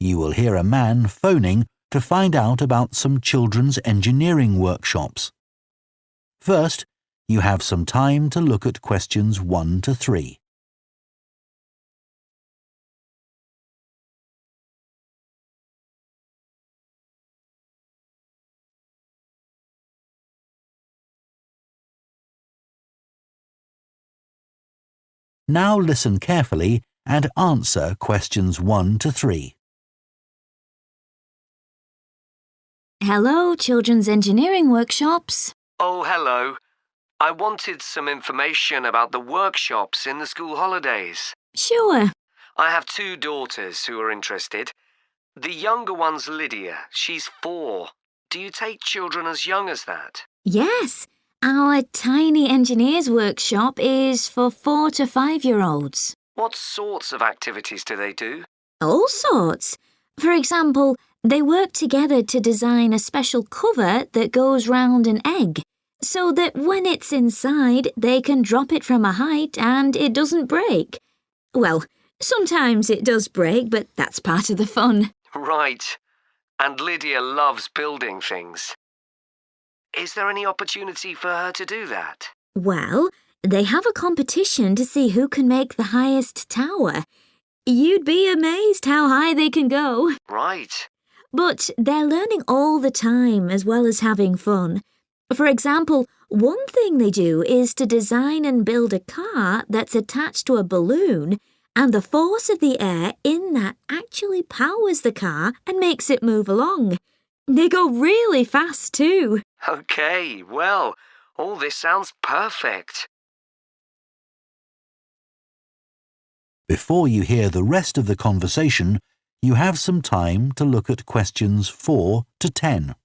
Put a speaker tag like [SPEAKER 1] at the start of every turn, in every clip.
[SPEAKER 1] You will hear a man phoning to find out about some children's engineering workshops. First, you have some time to look at questions 1 to 3. Now listen carefully and answer questions 1 to 3.
[SPEAKER 2] Hello, Children's Engineering Workshops.
[SPEAKER 3] Oh, hello. I wanted some information about the workshops in the school holidays.
[SPEAKER 2] Sure.
[SPEAKER 3] I have 2 daughters who are interested. The younger one's Lydia. She's 4. Do you take children as young as that?
[SPEAKER 2] Yes, our Tiny Engineers Workshop is for 4 to 5-year-olds.
[SPEAKER 3] What sorts of activities do they do?
[SPEAKER 2] All sorts. For example, they work together to design a special cover that goes round an egg, so that when it's inside, they can drop it from a height and it doesn't break. Well, sometimes it does break, but that's part of the fun.
[SPEAKER 3] Right. And Lydia loves building things. Is there any opportunity for her to do that?
[SPEAKER 2] Well, they have a competition to see who can make the highest tower. You'd be amazed how high they can go.
[SPEAKER 3] Right.
[SPEAKER 2] But they're learning all the time as well as having fun. For example, one thing they do is to design and build a car that's attached to a balloon, and the force of the air in that actually powers the car and makes it move along. They go really fast too.
[SPEAKER 3] Okay, well, all this sounds perfect.
[SPEAKER 1] Before you hear the rest of the conversation, you have some time to look at questions 4 to 10.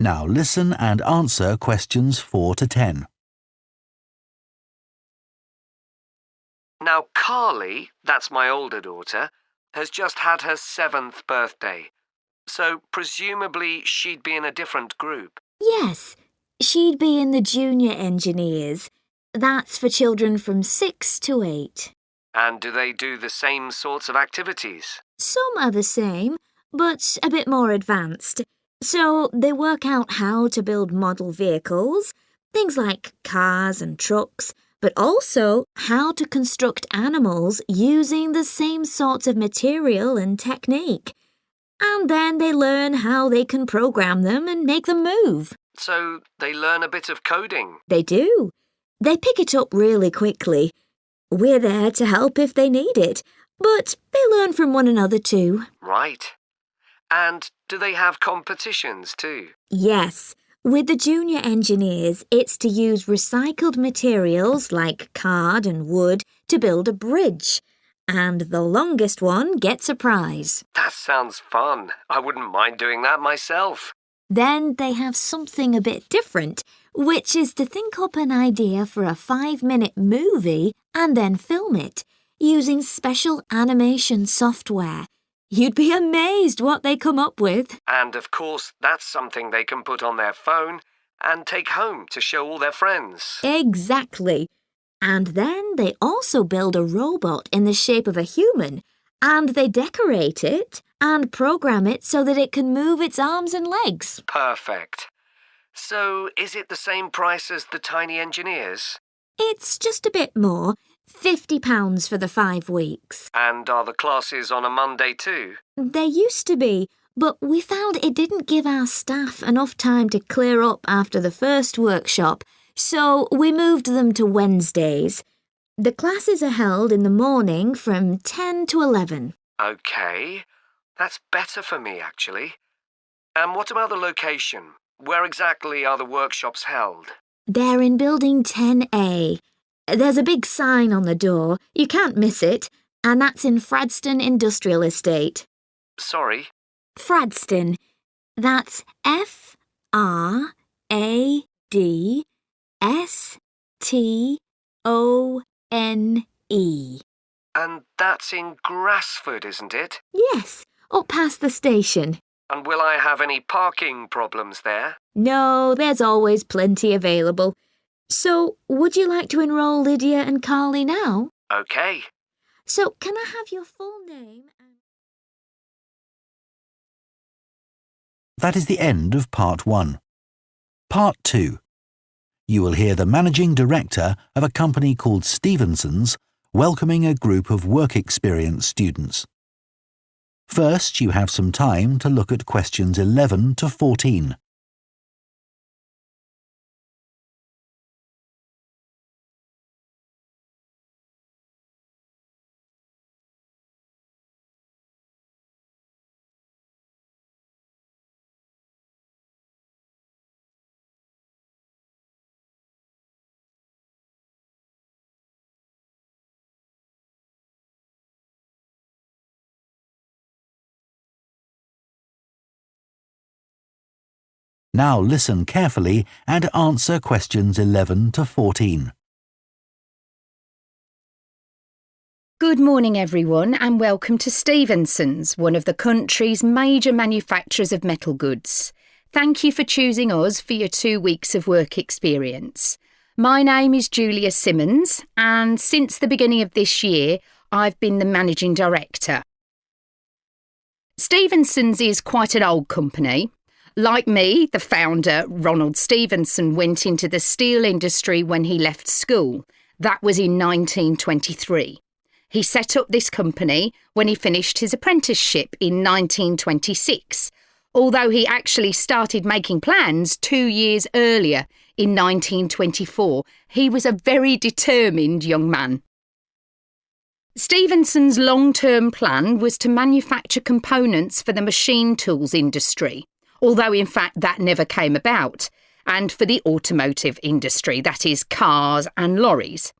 [SPEAKER 1] Now listen and answer questions 4 to 10.
[SPEAKER 3] Now, Carly, that's my older daughter, has just had her 7th birthday. So presumably she'd be in a different group.
[SPEAKER 2] Yes, she'd be in the Junior Engineers. That's for children from 6 to 8.
[SPEAKER 3] And do they do the same sorts of activities?
[SPEAKER 2] Some are the same, but a bit more advanced. So they work out how to build model vehicles, things like cars and trucks, but also how to construct animals using the same sorts of material and technique. And then they learn how they can program them and make them move.
[SPEAKER 3] So they learn a bit of coding.
[SPEAKER 2] They do. They pick it up really quickly. We're there to help if they need it, but they learn from one another too.
[SPEAKER 3] Right. And do they have competitions too?
[SPEAKER 2] Yes. With the Junior Engineers, it's to use recycled materials like card and wood to build a bridge. And the longest one gets a prize.
[SPEAKER 3] That sounds fun. I wouldn't mind doing that myself.
[SPEAKER 2] Then they have something a bit different, which is to think up an idea for a 5-minute movie and then film it, using special animation software. You'd be amazed what they come up with.
[SPEAKER 3] And of course, that's something they can put on their phone and take home to show all their friends.
[SPEAKER 2] Exactly. And then they also build a robot in the shape of a human, and they decorate it and program it so that it can move its arms and legs.
[SPEAKER 3] Perfect. So is it the same price as the Tiny Engineers?
[SPEAKER 2] It's just a bit more. £50 for the 5 weeks.
[SPEAKER 3] And are the classes on a Monday too?
[SPEAKER 2] They used to be, but we found it didn't give our staff enough time to clear up after the first workshop, so we moved them to Wednesdays. The classes are held in the morning from 10 to 11.
[SPEAKER 3] Okay, that's better for me actually. And what about the location? Where exactly are the workshops held?
[SPEAKER 2] They're in Building 10A. There's a big sign on the door. You can't miss it. And that's in Fradston Industrial Estate.
[SPEAKER 3] Sorry.
[SPEAKER 2] Fradston. That's Fradston.
[SPEAKER 3] And that's in Grassford, isn't it?
[SPEAKER 2] Yes, up past the station.
[SPEAKER 3] And will I have any parking problems there?
[SPEAKER 2] No, there's always plenty available. So, would you like to enrol Lydia and Carly now?
[SPEAKER 3] OK.
[SPEAKER 2] So, can I have your full name?
[SPEAKER 1] That is the end of Part 1. Part 2. You will hear the managing director of a company called Stevenson's welcoming a group of work experience students. First, you have some time to look at questions 11 to 14. Now listen carefully and answer questions 11 to 14.
[SPEAKER 4] Good morning, everyone, and welcome to Stevenson's, one of the country's major manufacturers of metal goods. Thank you for choosing us for your 2 weeks of work experience. My name is Julia Simmons, and since the beginning of this year, I've been the managing director. Stevenson's is quite an old company. Like me, the founder, Ronald Stevenson, went into the steel industry when he left school. That was in 1923. He set up this company when he finished his apprenticeship in 1926, although he actually started making plans 2 years earlier in 1924. He was a very determined young man. Stevenson's long-term plan was to manufacture components for the machine tools industry, although in fact that never came about, and for the automotive industry, that is cars and lorries.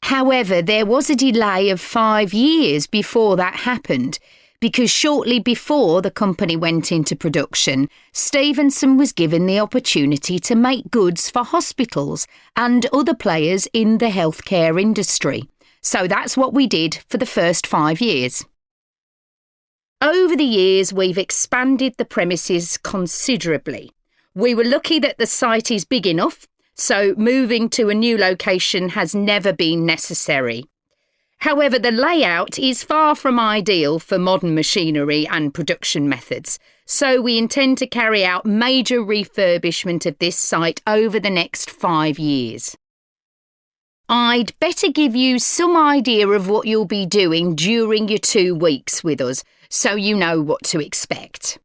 [SPEAKER 4] However, there was a delay of 5 years before that happened, because shortly before the company went into production, Stevenson was given the opportunity to make goods for hospitals and other players in the healthcare industry. So that's what we did for the first 5 years. Over the years, we've expanded the premises considerably. We were lucky that the site is big enough, so moving to a new location has never been necessary. However, the layout is far from ideal for modern machinery and production methods, so we intend to carry out major refurbishment of this site over the next 5 years. I'd better give you some idea of what you'll be doing during your 2 weeks with us, so you know what to expect.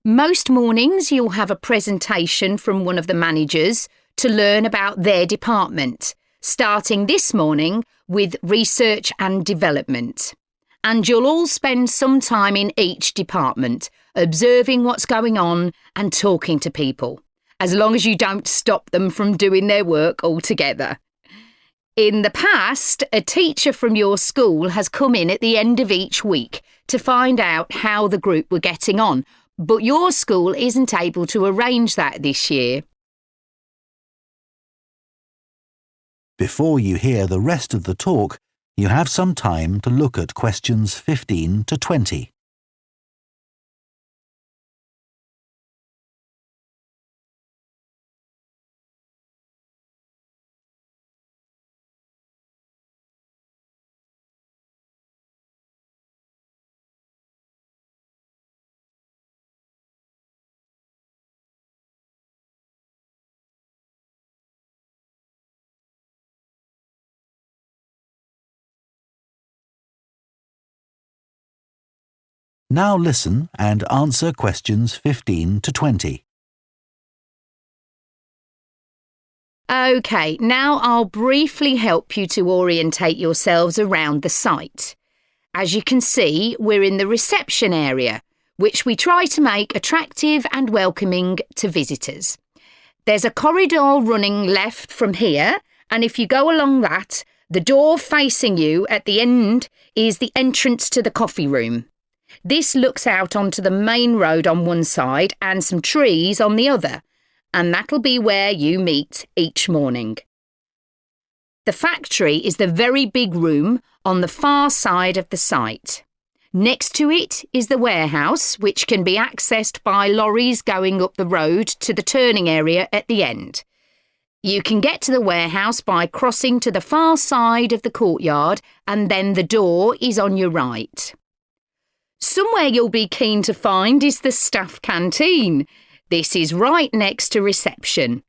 [SPEAKER 4] Most mornings you'll have a presentation from one of the managers to learn about their department, starting this morning with research and development. And you'll all spend some time in each department, observing what's going on and talking to people, as long as you don't stop them from doing their work altogether. In the past, a teacher from your school has come in at the end of each week to find out how the group were getting on, but your school isn't able to arrange that this year.
[SPEAKER 1] Before you hear the rest of the talk, you have some time to look at questions 15 to 20. Now listen and answer questions 15 to 20.
[SPEAKER 4] OK, now I'll briefly help you to orientate yourselves around the site. As you can see, we're in the reception area, which we try to make attractive and welcoming to visitors. There's a corridor running left from here, and if you go along that, the door facing you at the end is the entrance to the coffee room. This looks out onto the main road on one side and some trees on the other, and that'll be where you meet each morning. The factory is the very big room on the far side of the site. Next to it is the warehouse, which can be accessed by lorries going up the road to the turning area at the end. You can get to the warehouse by crossing to the far side of the courtyard, and then the door is on your right. Somewhere you'll be keen to find is the staff canteen. This is right next to reception.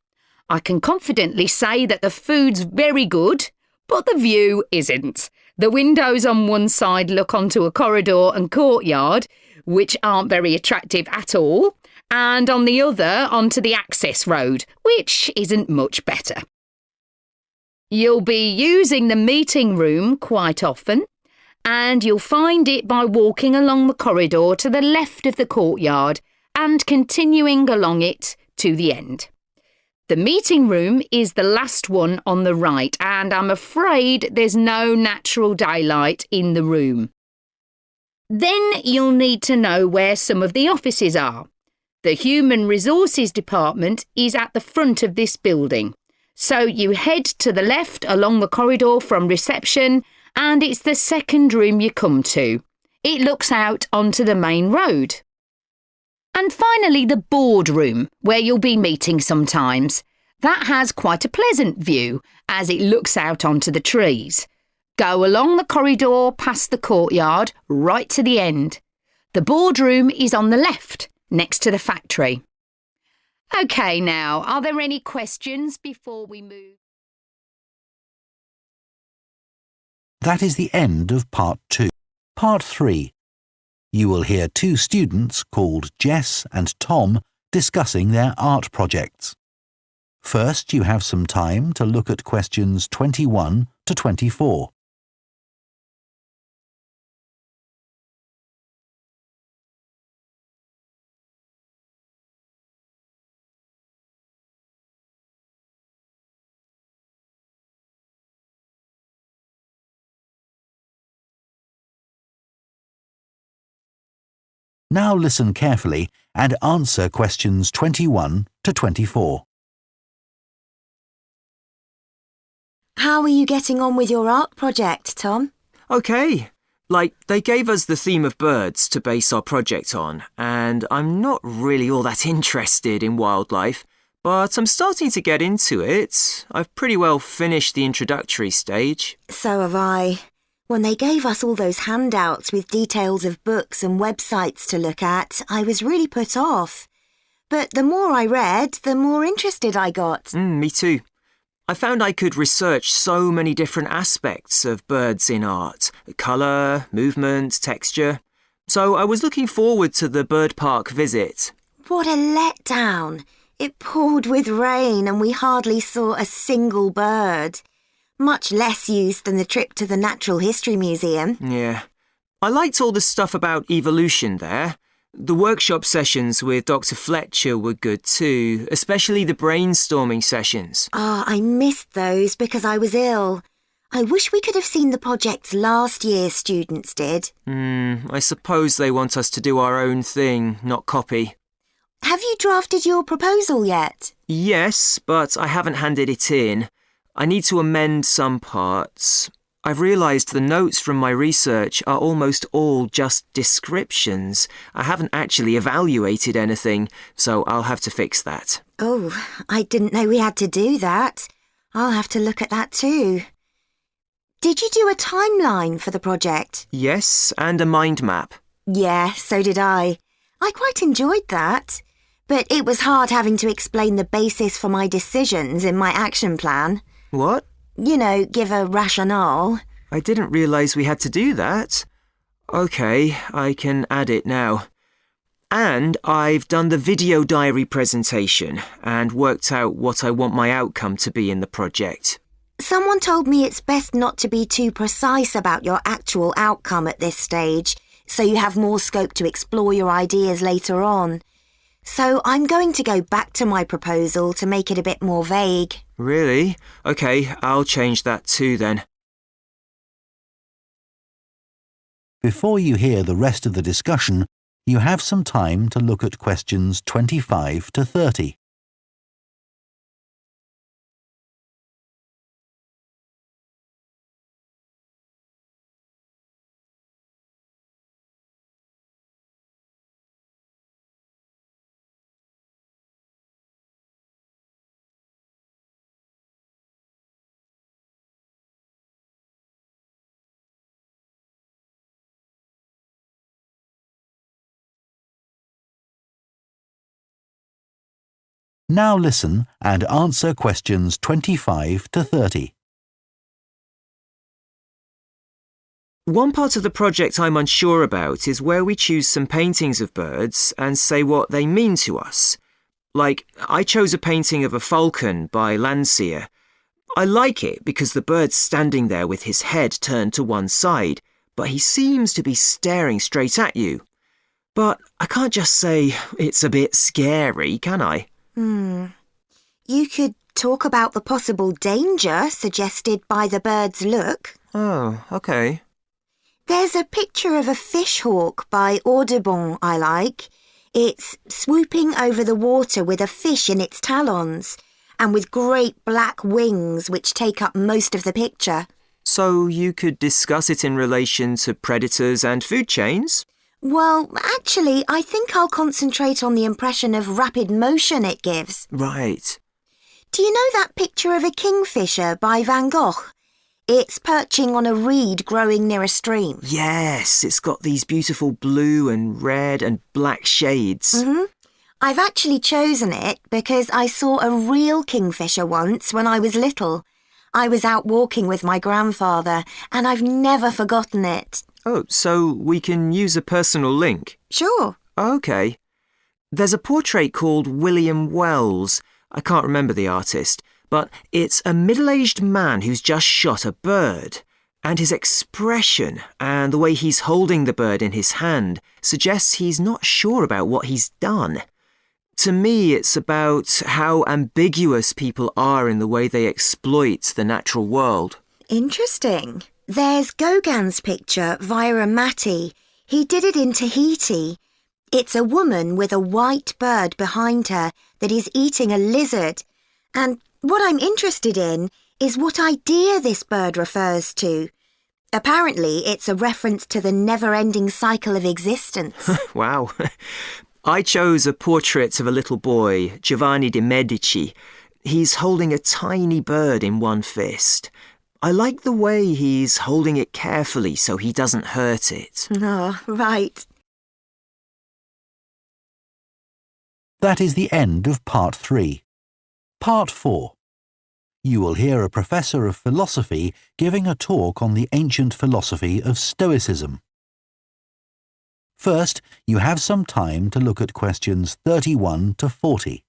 [SPEAKER 4] I can confidently say that the food's very good, but the view isn't. The windows on one side look onto a corridor and courtyard, which aren't very attractive at all, and on the other onto the access road, which isn't much better. You'll be using the meeting room quite often, and you'll find it by walking along the corridor to the left of the courtyard and continuing along it to the end. The meeting room is the last one on the right, and I'm afraid there's no natural daylight in the room. Then you'll need to know where some of the offices are. The Human Resources Department is at the front of this building. So you head to the left along the corridor from reception, and it's the second room you come to. It looks out onto the main road. And finally, the boardroom, where you'll be meeting sometimes. That has quite a pleasant view, as it looks out onto the trees. Go along the corridor past the courtyard, right to the end. The boardroom is on the left, next to the factory. OK, now, are there any questions before we move?
[SPEAKER 1] That is the end of Part 2. Part 3. You will hear two students called Jess and Tom discussing their art projects. First, you have some time to look at questions 21 to 24. Now listen carefully and answer questions 21 to 24.
[SPEAKER 5] How are you getting on with your art project, Tom?
[SPEAKER 6] OK. They gave us the theme of birds to base our project on, and I'm not really all that interested in wildlife, but I'm starting to get into it. I've pretty well finished the introductory stage.
[SPEAKER 5] So have I. When they gave us all those handouts with details of books and websites to look at, I was really put off. But the more I read, the more interested I got.
[SPEAKER 6] Me too. I found I could research so many different aspects of birds in art. Colour, movement, texture. So I was looking forward to the bird park visit.
[SPEAKER 5] What a letdown. It poured with rain and we hardly saw a single bird. Much less use than the trip to the Natural History Museum.
[SPEAKER 6] Yeah. I liked all the stuff about evolution there. The workshop sessions with Dr. Fletcher were good too, especially the brainstorming sessions.
[SPEAKER 5] I missed those because I was ill. I wish we could have seen the projects last year's students did.
[SPEAKER 6] I suppose they want us to do our own thing, not copy.
[SPEAKER 5] Have you drafted your proposal yet?
[SPEAKER 6] Yes, but I haven't handed it in. I need to amend some parts. I've realised the notes from my research are almost all just descriptions. I haven't actually evaluated anything, so I'll have to fix that.
[SPEAKER 5] Oh, I didn't know we had to do that. I'll have to look at that too. Did you do a timeline for the project?
[SPEAKER 6] Yes, and a mind map.
[SPEAKER 5] Yeah, so did I. I quite enjoyed that. But it was hard having to explain the basis for my decisions in my action plan.
[SPEAKER 6] What?
[SPEAKER 5] You know, give a rationale.
[SPEAKER 6] I didn't realise we had to do that. OK, I can add it now. And I've done the video diary presentation and worked out what I want my outcome to be in the project.
[SPEAKER 5] Someone told me it's best not to be too precise about your actual outcome at this stage, so you have more scope to explore your ideas later on. So I'm going to go back to my proposal to make it a bit more vague.
[SPEAKER 6] Really? OK, I'll change that too then.
[SPEAKER 1] Before you hear the rest of the discussion, you have some time to look at questions 25 to 30. Now listen and answer questions 25 to 30.
[SPEAKER 6] One part of the project I'm unsure about is where we choose some paintings of birds and say what they mean to us. Like, I chose a painting of a falcon by Landseer. I like it because the bird's standing there with his head turned to one side, but he seems to be staring straight at you. But I can't just say it's a bit scary, can I?
[SPEAKER 5] You could talk about the possible danger suggested by the bird's look.
[SPEAKER 6] Oh, okay.
[SPEAKER 5] There's a picture of a fish hawk by Audubon I like. It's swooping over the water with a fish in its talons and with great black wings which take up most of the picture.
[SPEAKER 6] So you could discuss it in relation to predators and food chains?
[SPEAKER 5] Well, actually, I think I'll concentrate on the impression of rapid motion it gives.
[SPEAKER 6] Right.
[SPEAKER 5] Do you know that picture of a kingfisher by Van Gogh? It's perching on a reed growing near a stream.
[SPEAKER 6] Yes, it's got these beautiful blue and red and black shades.
[SPEAKER 5] I've actually chosen it because I saw a real kingfisher once when I was little. I was out walking with my grandfather and I've never forgotten it.
[SPEAKER 6] Oh, so we can use a personal link?
[SPEAKER 5] Sure.
[SPEAKER 6] Okay. There's a portrait called William Wells. I can't remember the artist, but it's a middle-aged man who's just shot a bird. And his expression and the way he's holding the bird in his hand suggests he's not sure about what he's done. To me, it's about how ambiguous people are in the way they exploit the natural world.
[SPEAKER 5] Interesting. There's Gauguin's picture, Vira Matti. He did it in Tahiti. It's a woman with a white bird behind her that is eating a lizard. And what I'm interested in is what idea this bird refers to. Apparently, it's a reference to the never-ending cycle of existence.
[SPEAKER 6] Wow. I chose a portrait of a little boy, Giovanni de' Medici. He's holding a tiny bird in one fist. I like the way he's holding it carefully so he doesn't hurt it.
[SPEAKER 5] Oh, right.
[SPEAKER 1] That is the end of Part 3. Part 4. You will hear a professor of philosophy giving a talk on the ancient philosophy of Stoicism. First, you have some time to look at questions 31 to 40.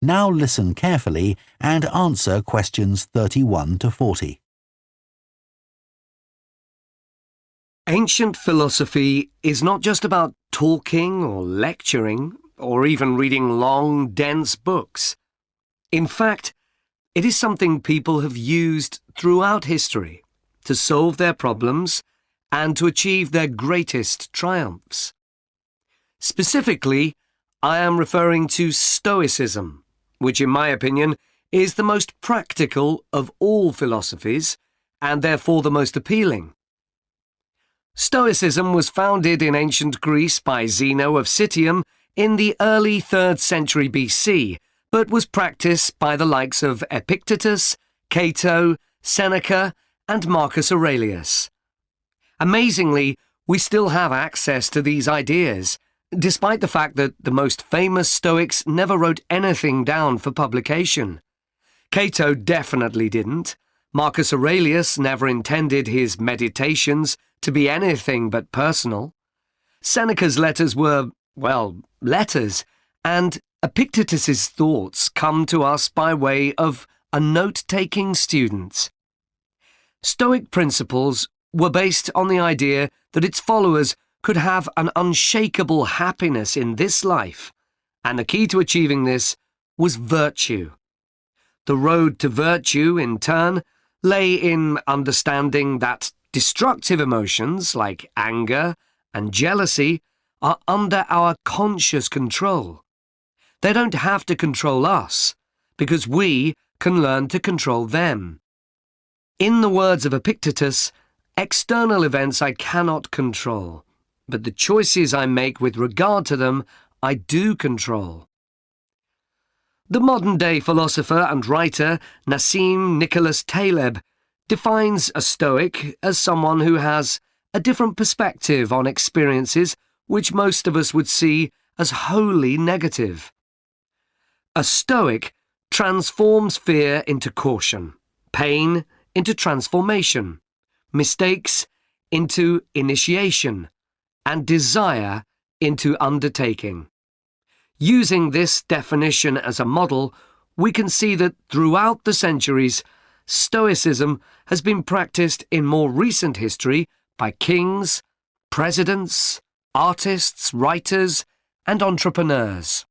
[SPEAKER 1] Now listen carefully and answer questions 31 to 40.
[SPEAKER 3] Ancient philosophy is not just about talking or lecturing or even reading long, dense books. In fact, it is something people have used throughout history to solve their problems and to achieve their greatest triumphs. Specifically, I am referring to Stoicism, which in my opinion is the most practical of all philosophies and therefore the most appealing. Stoicism was founded in ancient Greece by Zeno of Citium in the early 3rd century BC, but was practiced by the likes of Epictetus, Cato, Seneca, and Marcus Aurelius. Amazingly, we still have access to these ideas, despite the fact that the most famous Stoics never wrote anything down for publication. Cato definitely didn't. Marcus Aurelius never intended his meditations to be anything but personal. Seneca's letters were, well, letters, and Epictetus's thoughts come to us by way of a note-taking student. Stoic principles were based on the idea that its followers could have an unshakable happiness in this life, and the key to achieving this was virtue. The road to virtue, in turn, lay in understanding that destructive emotions like anger and jealousy are under our conscious control. They don't have to control us, because we can learn to control them. In the words of Epictetus, external events I cannot control, but the choices I make with regard to them I do control. The modern-day philosopher and writer Nassim Nicholas Taleb defines a Stoic as someone who has a different perspective on experiences which most of us would see as wholly negative. A Stoic transforms fear into caution, pain into transformation, mistakes into initiation, and desire into undertaking. Using this definition as a model, we can see that throughout the centuries, Stoicism has been practiced in more recent history by kings, presidents, artists, writers, and entrepreneurs.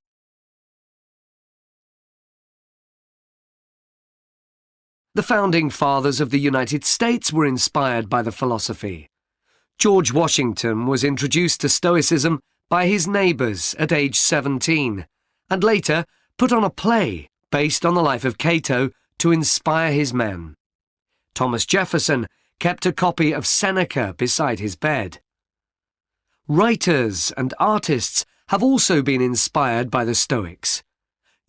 [SPEAKER 3] The founding fathers of the United States were inspired by the philosophy. George Washington was introduced to Stoicism by his neighbours at age 17, and later put on a play based on the life of Cato to inspire his men. Thomas Jefferson kept a copy of Seneca beside his bed. Writers and artists have also been inspired by the Stoics.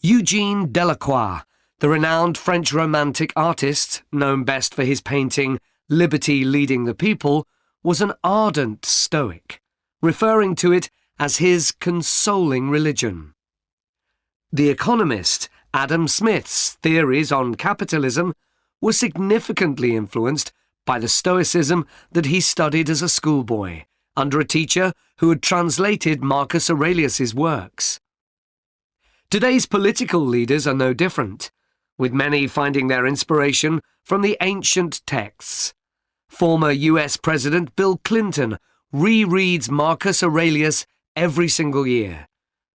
[SPEAKER 3] Eugene Delacroix, the renowned French Romantic artist, known best for his painting Liberty Leading the People, was an ardent Stoic, referring to it as his consoling religion. The economist Adam Smith's theories on capitalism were significantly influenced by the Stoicism that he studied as a schoolboy, under a teacher who had translated Marcus Aurelius's works. Today's political leaders are no different, with many finding their inspiration from the ancient texts. Former US President Bill Clinton rereads Marcus Aurelius every single year,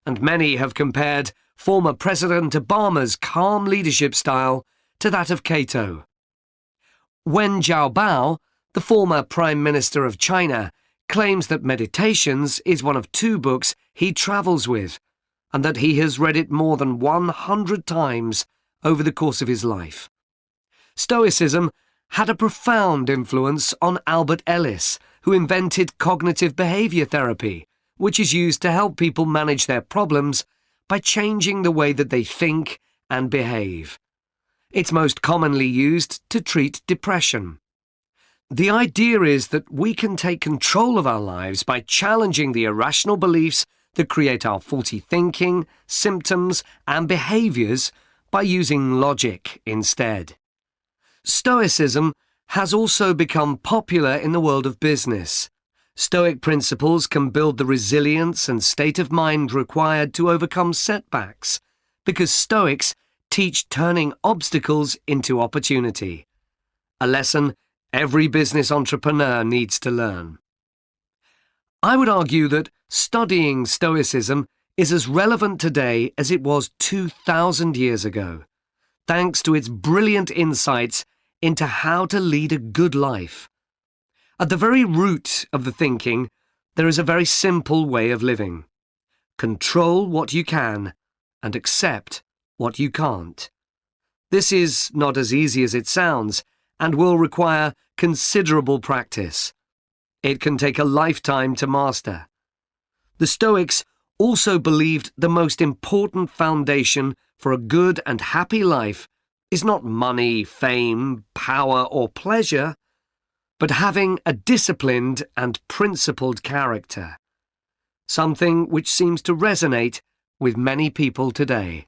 [SPEAKER 3] and many have compared former President Obama's calm leadership style to that of Cato. Wen Jiabao, the former Prime Minister of China, claims that Meditations is one of 2 books he travels with, and that he has read it more than 100 times over the course of his life. Stoicism had a profound influence on Albert Ellis, who invented cognitive behavior therapy, which is used to help people manage their problems by changing the way that they think and behave. It's most commonly used to treat depression. The idea is that we can take control of our lives by challenging the irrational beliefs that create our faulty thinking, symptoms, and behaviours by using logic instead. Stoicism has also become popular in the world of business. Stoic principles can build the resilience and state of mind required to overcome setbacks, because Stoics teach turning obstacles into opportunity, a lesson every business entrepreneur needs to learn. I would argue that studying Stoicism is as relevant today as it was 2,000 years ago, thanks to its brilliant insights into how to lead a good life. At the very root of the thinking, there is a very simple way of living. Control what you can and accept what you can't. This is not as easy as it sounds and will require considerable practice. It can take a lifetime to master. The Stoics also believed the most important foundation for a good and happy life is not money, fame, power, or pleasure, but having a disciplined and principled character, something which seems to resonate with many people today.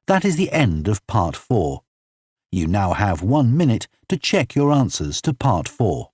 [SPEAKER 1] That is the end of Part 4. You now have 1 minute to check your answers to Part 4.